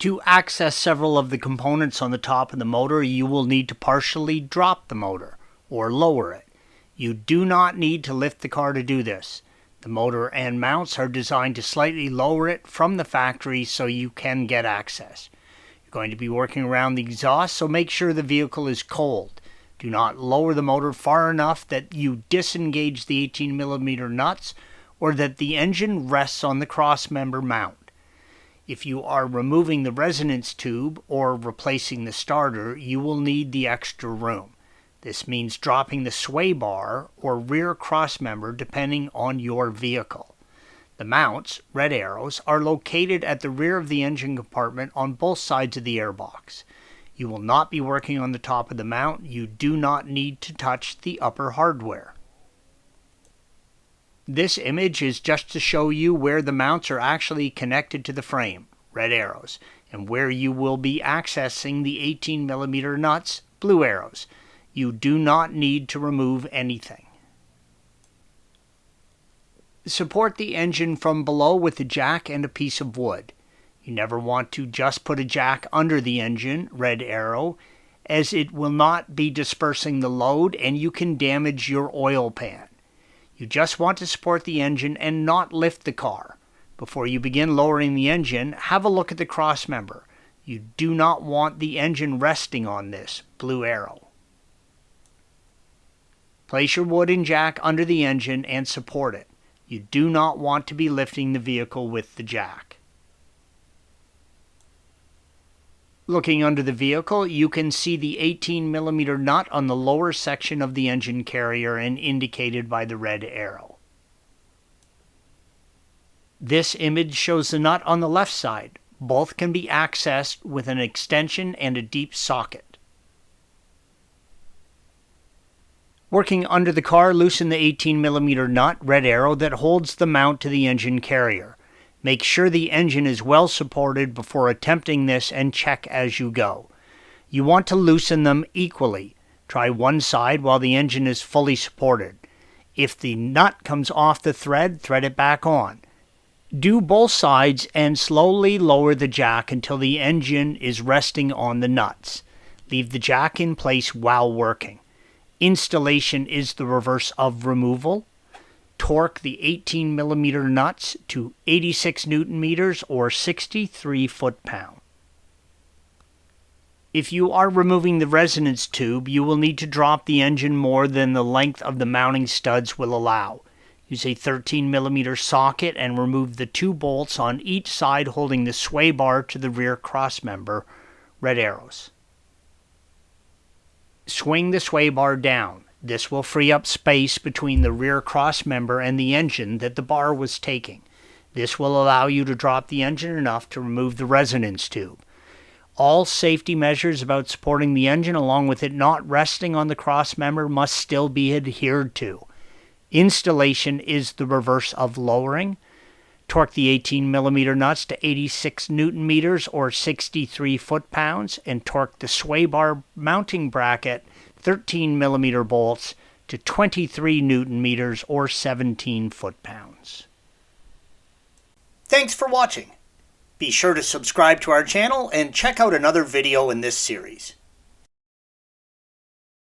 To access several of the components on the top of the motor, you will need to partially drop the motor, or lower it. You do not need to lift the car to do this. The motor and mounts are designed to slightly lower it from the factory so you can get access. You're going to be working around the exhaust, so make sure the vehicle is cold. Do not lower the motor far enough that you disengage the 18mm nuts or that the engine rests on the crossmember mount. If you are removing the resonance tube or replacing the starter, you will need the extra room. This means dropping the sway bar or rear crossmember depending on your vehicle. The mounts, red arrows, are located at the rear of the engine compartment on both sides of the airbox. You will not be working on the top of the mount. You do not need to touch the upper hardware. This image is just to show you where the mounts are actually connected to the frame, red arrows, and where you will be accessing the 18mm nuts, blue arrows. You do not need to remove anything. Support the engine from below with a jack and a piece of wood. You never want to just put a jack under the engine, red arrow, as it will not be dispersing the load and you can damage your oil pan. You just want to support the engine and not lift the car. Before you begin lowering the engine, have a look at the crossmember. You do not want the engine resting on this, blue arrow. Place your wood and jack under the engine and support it. You do not want to be lifting the vehicle with the jack. Looking under the vehicle, you can see the 18mm nut on the lower section of the engine carrier and indicated by the red arrow. This image shows the nut on the left side. Both can be accessed with an extension and a deep socket. Working under the car, loosen the 18mm nut, red arrow, that holds the mount to the engine carrier. Make sure the engine is well supported before attempting this and check as you go. You want to loosen them equally. Try one side while the engine is fully supported. If the nut comes off the thread, thread it back on. Do both sides and slowly lower the jack until the engine is resting on the nuts. Leave the jack in place while working. Installation is the reverse of removal. Torque the 18mm nuts to 86 Newton meters or 63 foot-pound. If you are removing the resonance tube, you will need to drop the engine more than the length of the mounting studs will allow. Use a 13mm socket and remove the 2 bolts on each side holding the sway bar to the rear crossmember, red arrows. Swing the sway bar down. This will free up space between the rear crossmember and the engine that the bar was taking. This will allow you to drop the engine enough to remove the resonance tube. All safety measures about supporting the engine along with it not resting on the crossmember must still be adhered to. Installation is the reverse of lowering. Torque the 18mm nuts to 86 Newton meters or 63 foot-pounds and torque the sway bar mounting bracket 13mm bolts to 23 Newton meters or 17 foot-pounds. Thanks for watching. Be sure to subscribe to our channel and check out another video in this series.